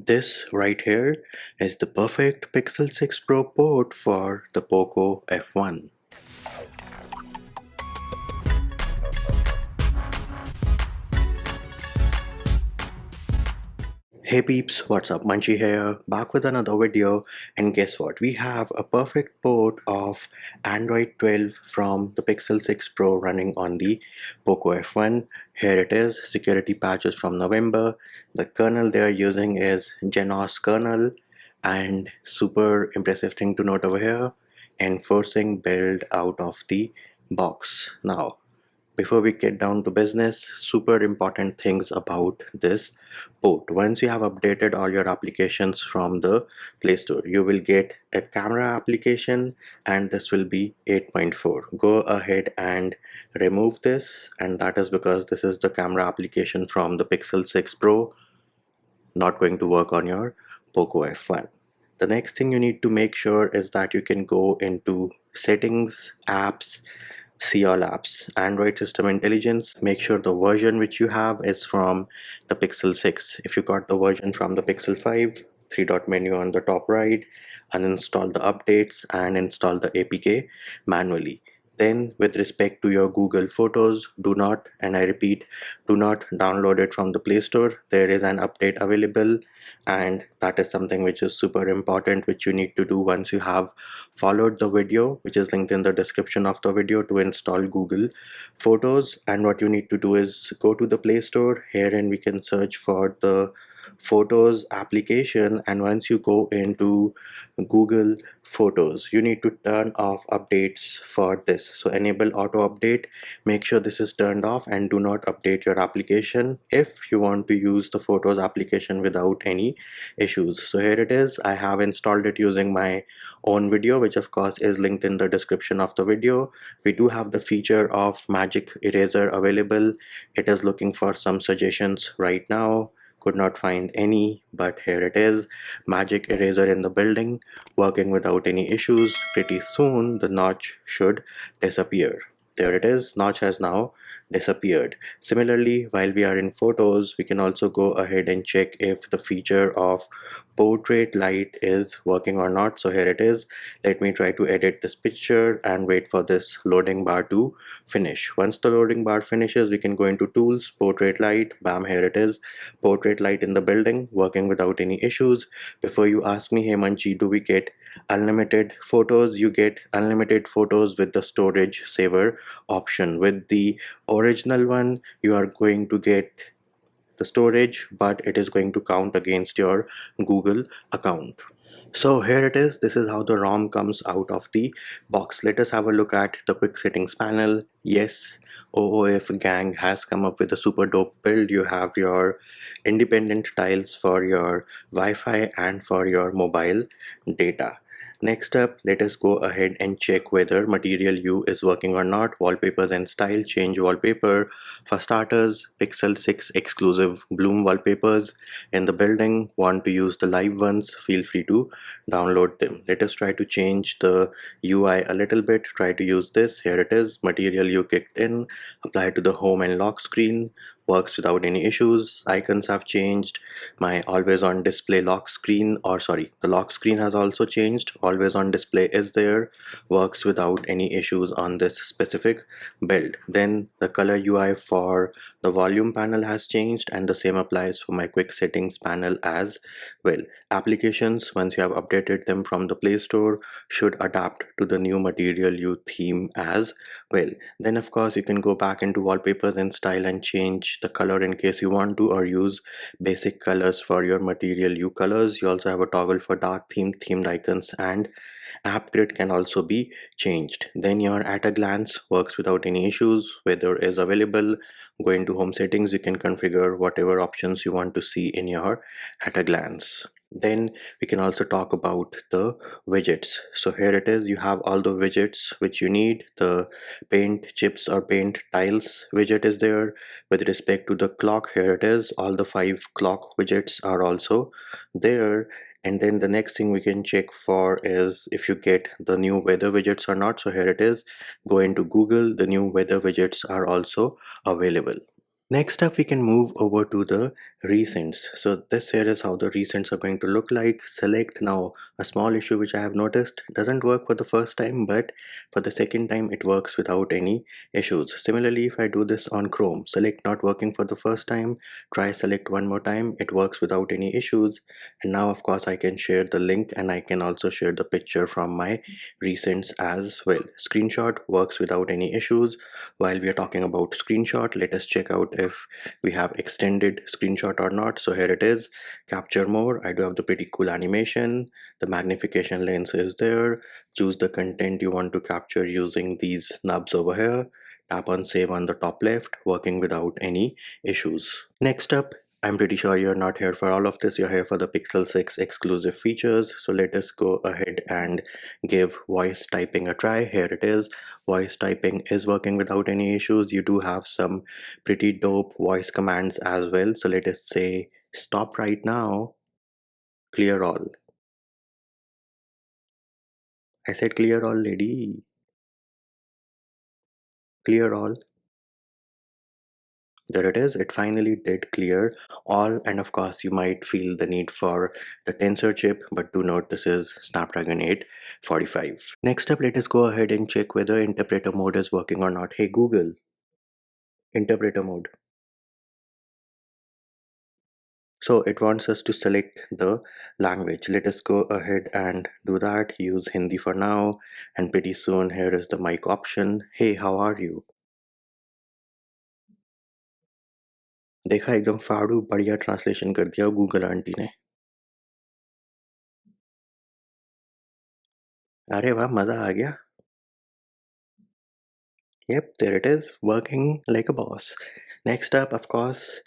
This right here is the perfect Pixel 6 Pro port for the Poco F1. Hey peeps, what's up? Munchie here, back with another video, and guess what? We have a perfect port of Android 12 from the Pixel 6 Pro running on the Poco F1. Here it is, security patches from November. The kernel they are using is GenOS kernel, and super impressive thing to note over here, enforcing build out of the box. Now, before we get down to business, super important things about this port. Once you have updated all your applications from the Play Store, you will get a camera application, and this will be 8.4. Go ahead and remove this, and that is because this is the camera application from the Pixel 6 Pro, not going to work on your Poco F1. The next thing you need to make sure is that you can go into settings, apps, see all apps, Android system intelligence. Make sure the version which you have is from the Pixel 6. If you got the version from the Pixel 5, three dot menu on the top right, uninstall the updates and install the APK manually. Then with respect to your Google Photos, do not, and I repeat, do not download it from the Play Store. There is an update available, and that is something which is super important, which you need to do once you have followed the video, which is linked in the description of the video, to install Google Photos. And what you need to do is go to the Play Store. Herein we can search for the Photos application, and once you go into Google Photos, you need to turn off updates for this. So enable auto update, make sure this is turned off, and do not update your application if you want to use the Photos application without any issues. So here it is. I have installed it using my own video, which of course is linked in the description of the video. We do have the feature of magic eraser available. It is looking for some suggestions right now. Could not find any, but here it is. Magic eraser in the building, working without any issues. Pretty soon the notch should disappear. There it is. Notch has now disappeared. Similarly, while we are in photos, we can also go ahead and check if the feature of portrait light is working or not. So here it is. Let me try to edit this picture and wait for this loading bar to finish. Once the loading bar finishes, we can go into tools, portrait light. Bam, here it is. Portrait light in the building, working without any issues. Before you ask me, hey Manchi, do we get unlimited photos? You get unlimited photos with the storage saver option. With the original one, you are going to get the storage, but it is going to count against your Google account. So here it is. This is how the ROM comes out of the box. Let us have a look at the quick settings panel. Yes, oofgang has come up with a super dope build. You have your independent tiles for your Wi-Fi and for your mobile data. Next up, let us go ahead and check whether Material U is working or not. Wallpapers and style, change wallpaper. For starters, Pixel 6 exclusive Bloom wallpapers in the building. Want to use the live ones? Feel free to download them. Let us try to change the UI a little bit. Try to use this. Here it is. Material U kicked in. Apply to the home and lock screen. Works without any issues. Icons have changed. My always on display lock screen, or sorry, the lock screen has also changed. Always on display is there. Works without any issues on this specific build. Then the color UI for the volume panel has changed, and the same applies for my quick settings panel as well. Applications, once you have updated them from the Play Store, should adapt to the new Material U theme as well. Then of course you can go back into wallpapers and style and change the color in case you want to, or use basic colors for your Material U colors. You also have a toggle for dark themed icons, and app grid can also be changed. Then your at a glance works without any issues. Weather is available. Go into home settings, you can configure whatever options you want to see in your at a glance. Then we can also talk about the widgets. So here it is. You have all the widgets which you need. The paint chips or paint tiles widget is there. With respect to the clock, here it is. All the 5 clock widgets are also there. And then the next thing we can check for is if you get the new weather widgets or not. So here it is. Go into Google. The new weather widgets are also available. Next up, we can move over to the recents. So this here is how the recents are going to look like. Select now a small issue which I have noticed doesn't work for the first time, but for the second time it works without any issues. Similarly, if I do this on Chrome, select not working for the first time, try select one more time, it works without any issues. And now of course I can share the link and I can also share the picture from my recents as well. Screenshot works without any issues. While we are talking about screenshot, let us check out if we have extended screenshot or not. So here it is, capture more. I do have the pretty cool animation. The magnification lens is there. Choose the content you want to capture using these knobs over here. Tap on save on the top left, working without any issues. Next up, I'm pretty sure you're not here for all of this. You're here for the Pixel 6 exclusive features. So let us go ahead and give voice typing a try. Here it is. Voice typing is working without any issues. You do have some pretty dope voice commands as well. So let us say stop right now, clear all. I said clear all, lady. Clear all. There it is. It finally did clear all. And of course, you might feel the need for the tensor chip, but do note this is Snapdragon 845. Next up, let us go ahead and check whether interpreter mode is working or not. Hey Google, interpreter mode. So it wants us to select the language. Let us go ahead and do that. Use Hindi for now. And pretty soon here is the mic option. Hey, how are you? देखा एकदम फाड़ू बढ़िया translation कर दिया Google aunty ने. अरे वाह, मजा आ गया. Yep, there it is, working like a boss. Next up, of course,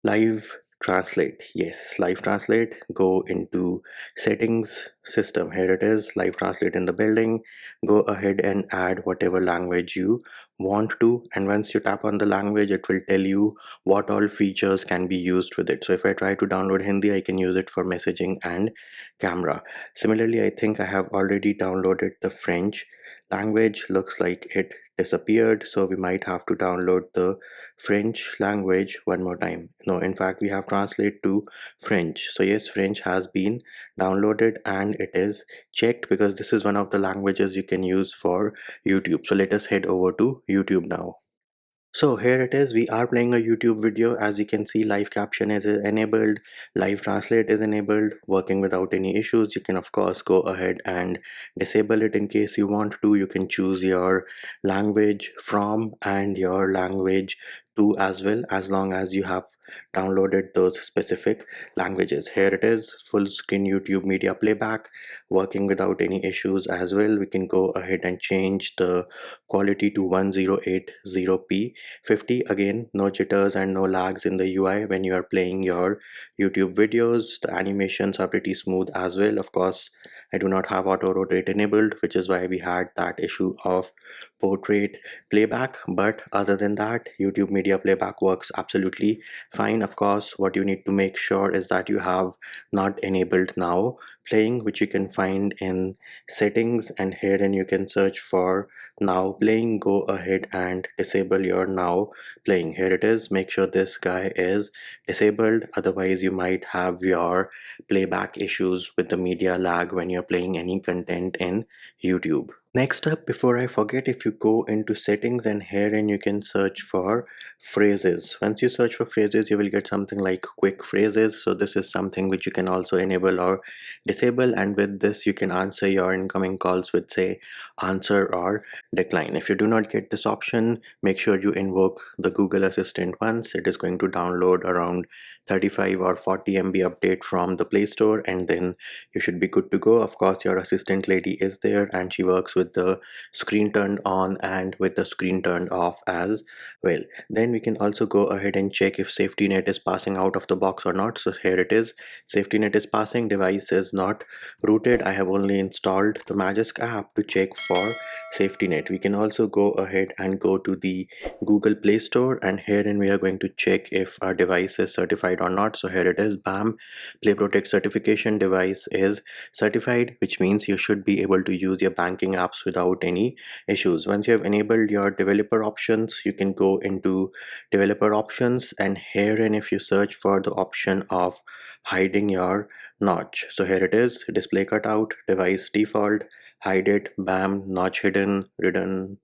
live translate. Yes, live translate. Go into settings, system. Here it is, live translate in the building. Go ahead and add whatever language you want to. And once you tap on the language, it will tell you what all features can be used with it. So if I try to download Hindi, I can use it for messaging and camera. Similarly, I think I have already downloaded the French language. Looks like it disappeared, so we might have to download the French language one more time. No, in fact, we have translate to French. So yes, French has been downloaded and it is checked because this is one of the languages you can use for YouTube. So let us head over to YouTube now. So here it is, we are playing a YouTube video. As you can see, live caption is enabled, live translate is enabled, working without any issues. You can of course go ahead and disable it in case you want to. You can choose your language from and your language to as well, as long as you have downloaded those specific languages. Here it is, full screen YouTube media playback, working without any issues as well. We can go ahead and change the quality to 1080p 50. Again, no jitters and no lags in the UI when you are playing your YouTube videos. The animations are pretty smooth as well. Of course, I do not have auto rotate enabled, which is why we had that issue of portrait playback. But other than that, YouTube media playback works absolutely fine. Of course, what you need to make sure is that you have not enabled now playing, which you can find in settings, and herein you can search for now playing. Go ahead and disable your now playing. Here it is, make sure this guy is disabled, otherwise you might have your playback issues with the media lag when you're playing any content in YouTube. Next up, before I forget, if you go into settings and herein you can search for phrases. Once you search for phrases, you will get something like quick phrases. So this is something which you can also enable or disable, and with this you can answer your incoming calls with say answer or decline. If you do not get this option, make sure you invoke the Google Assistant once. It is going to download around 35 or 40 MB update from the Play Store, and then you should be good to go. Of course, your assistant lady is there and she works with the screen turned on and with the screen turned off as well. Then we can also go ahead and check if safety net is passing out of the box or not. So here it is, safety net is passing, device is not rooted. I have only installed the Magisk app to check for safety net. We can also go ahead and go to the Google Play Store, and herein we are going to check if our device is certified or not. So here it is, bam, Play Protect certification, device is certified, which means you should be able to use your banking app apps without any issues. Once you have enabled your developer options, you can go into developer options, and herein if you search for the option of hiding your notch, so here it is: display cutout, device default, hide it, bam, notch hidden, hidden.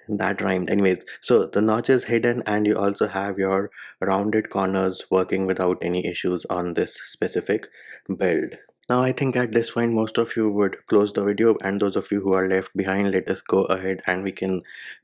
That rhymed. Anyways, so the notch is hidden, and you also have your rounded corners working without any issues on this specific build. Now, I think at this point, most of you would close the video, and those of you who are left behind, let us go ahead and we can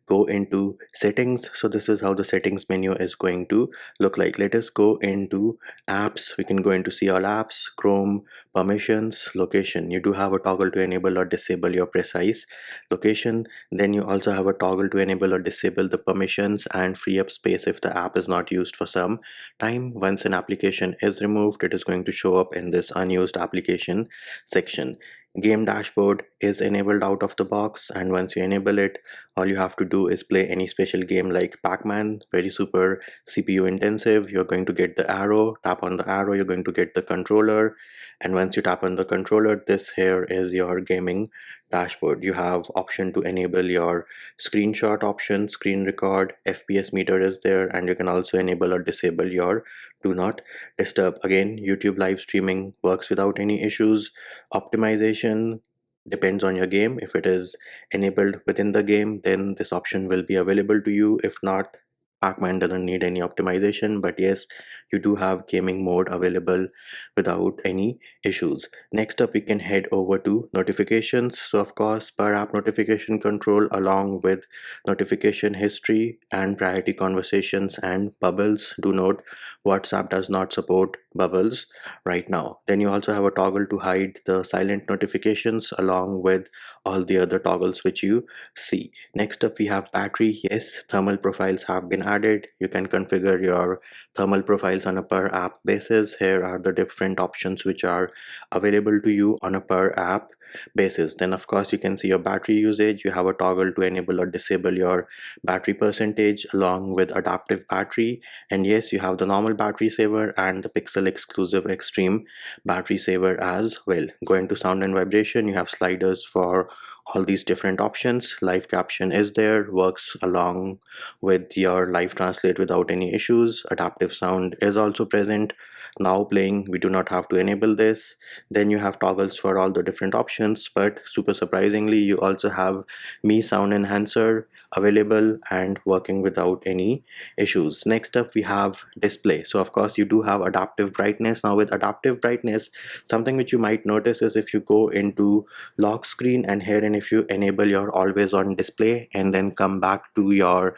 go into settings. So this is how the settings menu is going to look like. Let us go into apps. We can go into see all apps, Chrome, permissions, location. You do have a toggle to enable or disable your precise location. Then you also have a toggle to enable or disable the permissions and free up space if the app is not used for some time. Once an application is removed, it is going to show up in this unused application section. Game dashboard is enabled out of the box, and once you enable it, all you have to do is play any special game like Pac-Man, very super CPU intensive. You're going to get the arrow, tap on the arrow, you're going to get the controller, and once you tap on the controller, this here is your gaming dashboard. You have option to enable your screenshot option, screen record, FPS meter is there, and you can also enable or disable your do not disturb. Again, YouTube live streaming works without any issues. Optimization depends on your game. If it is enabled within the game, then this option will be available to you. If not, Pac-Man doesn't need any optimization, but yes, you do have gaming mode available without any issues. Next up, we can head over to notifications. So of course, per app notification control along with notification history and priority conversations and bubbles. Do note, WhatsApp does not support bubbles right now. Then you also have a toggle to hide the silent notifications along with all the other toggles which you see. Next up, we have battery. Yes, thermal profiles have been added. You can configure your thermal profiles on a per app basis. Here are the different options which are available to you on a per app basis. Then of course you can see your battery usage. You have a toggle to enable or disable your battery percentage along with adaptive battery, and yes, you have the normal battery saver and the pixel exclusive extreme battery saver as well. Go into sound and vibration. You have sliders for all these different options. Live caption is there, works along with your live translate without any issues. Adaptive sound is also present, now playing. We do not have to enable this. Then you have toggles for all the different options, but super surprisingly you also have me sound enhancer available and working without any issues. Next up, we have display. So of course you do have adaptive brightness. Now with adaptive brightness, something which you might notice is if you go into lock screen, and here, and if you enable your always on display and then come back to your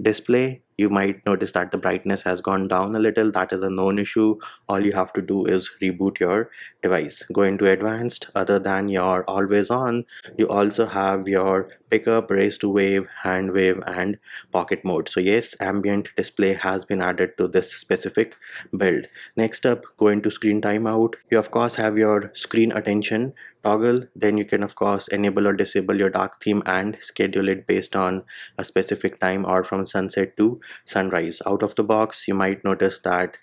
display, you might notice that the brightness has gone down a little. That is a known issue. All you have to do is reboot your device. Go into advanced. Other than your always on, you also have your pickup, raise to wave, hand wave, and pocket mode. So yes, ambient display has been added to this specific build. Next up, go into screen timeout. You of course have your screen attention toggle. Then you can of course enable or disable your dark theme and schedule it based on a specific time or from sunset to sunrise. Out of the box, you might notice that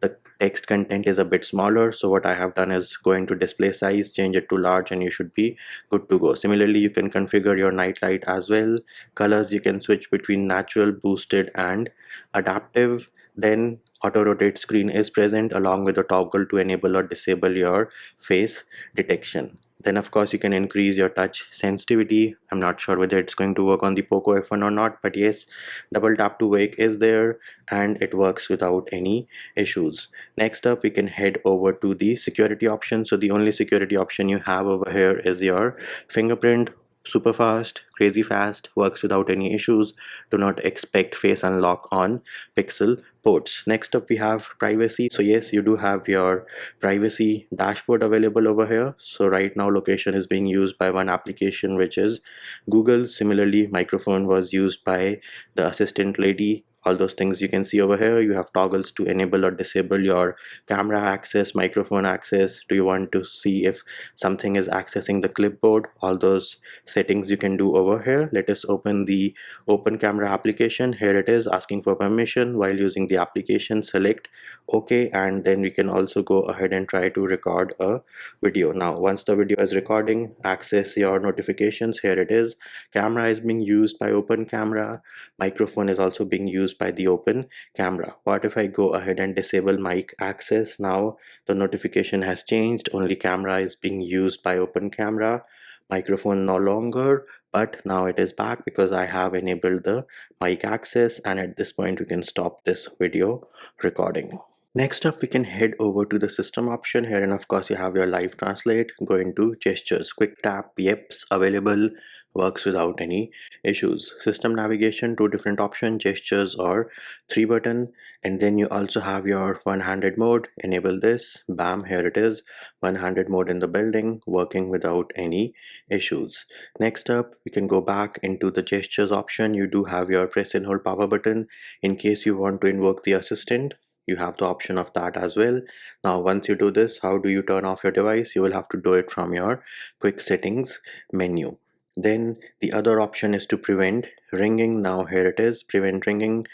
the text content is a bit smaller, so what I have done is go into display size, change it to large, and you should be good to go. Similarly, you can configure your night light as well. Colors, you can switch between natural, boosted, and adaptive. Then auto rotate screen is present along with a toggle to enable or disable your face detection. Then of course you can increase your touch sensitivity. I'm not sure whether it's going to work on the Poco F1 or not, but yes, double tap to wake is there and it works without any issues. Next up, we can head over to the security option. So the only security option you have over here is your fingerprint. Super fast, crazy fast, works without any issues. Do not expect face unlock on Pixel ports. Next up, we have privacy. So yes, you do have your privacy dashboard available over here. So right now location is being used by one application, which is Google. Similarly, microphone was used by the assistant lady all those things you can see over here. You have toggles to enable or disable your camera access, microphone access. Do you want to see if something is accessing the clipboard? All those settings you can do over here. Let us open the open camera application. Here it is asking for permission. While using the application, select OK, and then we can also go ahead and try to record a video. Now once the video is recording, access your notifications. Here it is. Camera is being used by open camera. Microphone is also being used by the open camera. What if I go ahead and disable mic access? Now the notification has changed. Only camera is being used by open camera. Microphone no longer, but now it is back because I have enabled the mic access, and at this point we can stop this video recording. Next up, we can head over to the system option here, and of course you have your live translate. Go into gestures, quick tap, yeps, available, works without any issues. System navigation, two different options, gestures or three button, and then you also have your one-handed mode. Enable this, bam, here it is, one-handed mode in the building, working without any issues. Next up, we can go back into the gestures option. You do have your press and hold power button in case you want to invoke the assistant. You have the option of that as well. Now once you do this, how do you turn off your device? You will have to do it from your quick settings menu. Then the other option is to prevent ringing. Now here it is, prevent ringing.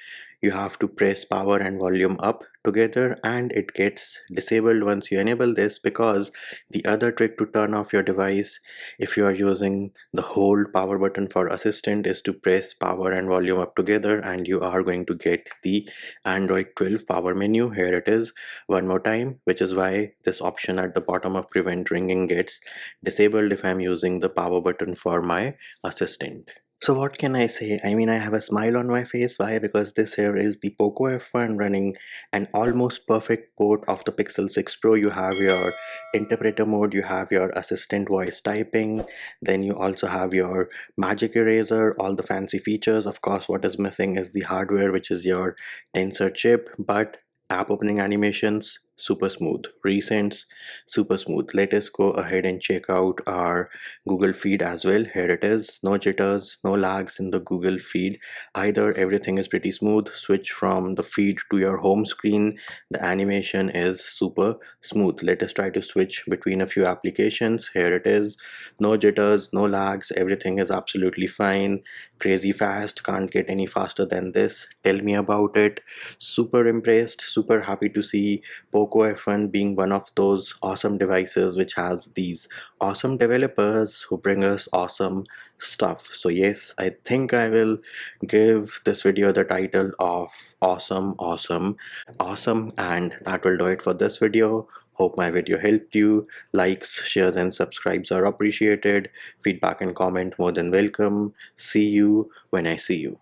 You have to press power and volume up together, and it gets disabled once you enable this, because the other trick to turn off your device if you are using the hold power button for assistant is to press power and volume up together, and you are going to get the Android 12 power menu. Here it is one more time, which is why this option at the bottom of prevent ringing gets disabled if I'm using the power button for my assistant. So what can I say? I mean, I have a smile on my face. Why? Because this here is the Poco F1 running an almost perfect port of the Pixel 6 Pro. You have your interpreter mode, you have your assistant voice typing, then you also have your magic eraser, all the fancy features. Of course, what is missing is the hardware, which is your tensor chip, but app opening animations, super smooth. Recents, super smooth. Let us go ahead and check out our Google feed as well. Here it is, no jitters, no lags in the Google feed either. Everything is pretty smooth. Switch from the feed to your home screen, the animation is super smooth. Let us try to switch between a few applications. Here it is, no jitters, no lags, everything is absolutely fine. Crazy fast, can't get any faster than this. Tell me about it. Super impressed, super happy to see Poco F1 being one of those awesome devices which has these awesome developers who bring us awesome stuff. So yes, I think I will give this video the title of awesome, awesome, awesome, and that will do it for this video. Hope my video helped you. Likes, shares and subscribes are appreciated. Feedback and comment more than welcome. See you when I see you.